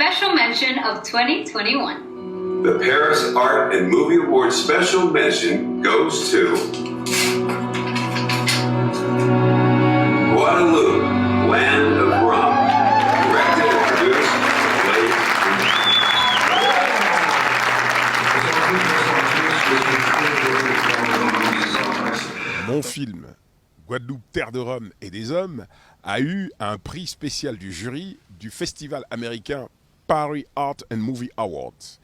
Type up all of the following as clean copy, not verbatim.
Special Mention of 2021. The Paris Art and Movie Awards Special Mention goes to Guadeloupe, Land of Rum. Directed and produced by Mon film, Guadeloupe, Terre de Rhum et des Hommes, a eu un prix spécial du jury du festival américain Paris Art and Movie Awards,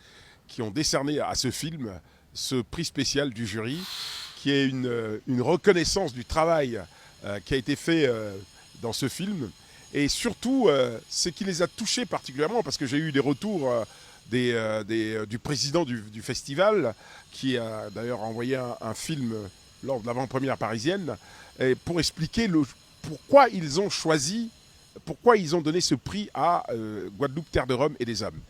qui ont décerné à ce film ce prix spécial du jury, qui est une reconnaissance du travail qui a été fait dans ce film. Et surtout, ce qui les a touchés particulièrement, parce que j'ai eu des retours du président du festival, qui a d'ailleurs envoyé un film lors de l'avant-première parisienne, et pour expliquer pourquoi ils ont choisi, pourquoi ils ont donné ce prix à Guadeloupe, Terre de Rhum et des Hommes.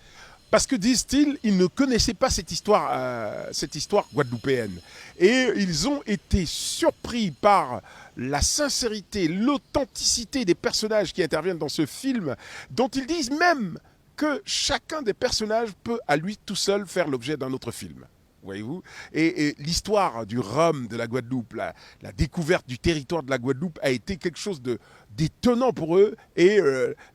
Parce que, disent-ils, ils ne connaissaient pas cette histoire guadeloupéenne. Et ils ont été surpris par la sincérité, l'authenticité des personnages qui interviennent dans ce film, dont ils disent même que chacun des personnages peut à lui tout seul faire l'objet d'un autre film. Voyez-vous, et l'histoire du rhum de la Guadeloupe, la découverte du territoire de la Guadeloupe a été quelque chose d'étonnant pour eux. Et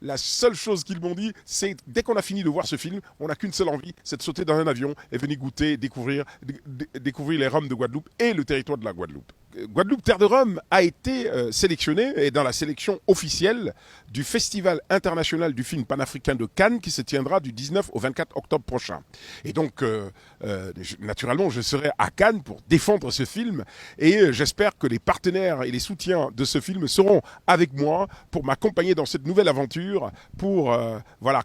la seule chose qu'ils m'ont dit, c'est dès qu'on a fini de voir ce film, on n'a qu'une seule envie, c'est de sauter dans un avion et venir goûter, découvrir les rhums de Guadeloupe et le territoire de la Guadeloupe. Guadeloupe Terre de Rhum a été sélectionné et dans la sélection officielle du Festival international du film panafricain de Cannes qui se tiendra du 19 au 24 octobre prochain. Et donc, naturellement, je serai à Cannes pour défendre ce film et j'espère que les partenaires et les soutiens de ce film seront avec moi pour m'accompagner dans cette nouvelle aventure pour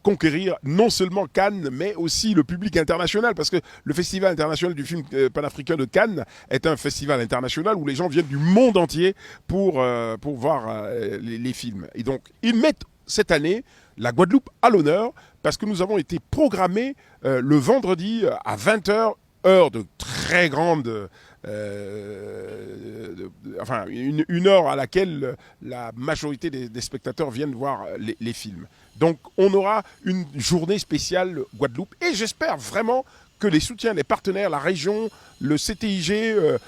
conquérir non seulement Cannes mais aussi le public international, parce que le Festival international du film panafricain de Cannes est un festival international où les gens viennent du monde entier pour voir les films. Et donc, ils mettent cette année la Guadeloupe à l'honneur parce que nous avons été programmés le vendredi à 20h, heure de très grande... une heure à laquelle la majorité des spectateurs viennent voir les films. Donc, on aura une journée spéciale Guadeloupe et j'espère vraiment que les soutiens, les partenaires, la région, le CTIG,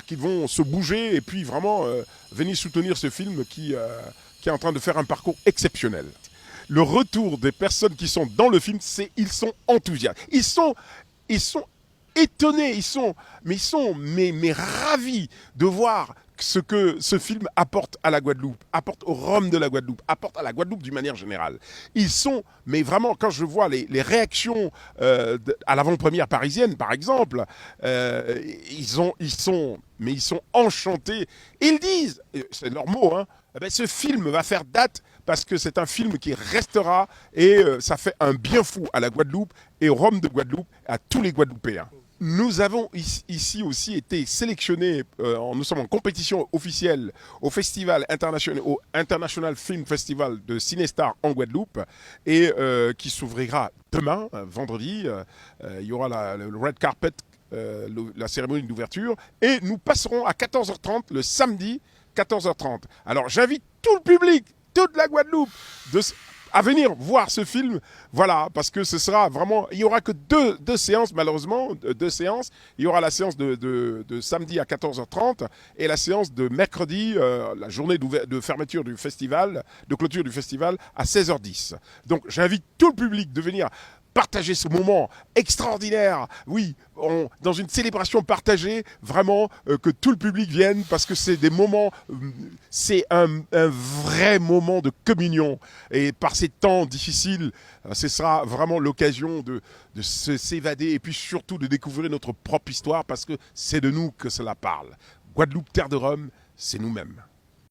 qui vont se bouger et puis vraiment venir soutenir ce film qui est en train de faire un parcours exceptionnel. Le retour des personnes qui sont dans le film, ils sont enthousiastes. Ils sont étonnés, ils sont ravis de voir ce que ce film apporte à la Guadeloupe, apporte au rhum de la Guadeloupe, apporte à la Guadeloupe d'une manière générale. Ils sont, mais vraiment, quand je vois les réactions à l'avant-première parisienne, par exemple, ils sont enchantés. Ils disent, c'est leur mot, ce film va faire date parce que c'est un film qui restera et ça fait un bien fou à la Guadeloupe et au rhum de Guadeloupe, à tous les Guadeloupéens. Nous avons ici aussi été sélectionnés, nous sommes en compétition officielle au International Film Festival de Cinestar en Guadeloupe et qui s'ouvrira demain, vendredi. Il y aura le red carpet, la cérémonie d'ouverture et nous passerons à 14h30 le samedi 14h30. Alors j'invite tout le public, toute la Guadeloupe à venir voir ce film, parce que ce sera vraiment, il n'y aura que deux séances, malheureusement, deux séances. Il y aura la séance de samedi à 14h30 et la séance de mercredi, la journée de fermeture du festival, de clôture du festival, à 16h10. Donc j'invite tout le public de venir partager ce moment extraordinaire, dans une célébration partagée, vraiment, que tout le public vienne, parce que c'est des moments, c'est un vrai moment de communion. Et par ces temps difficiles, ce sera vraiment l'occasion de s'évader et puis surtout de découvrir notre propre histoire, parce que c'est de nous que cela parle. Guadeloupe, Terre de Rhum, c'est nous-mêmes.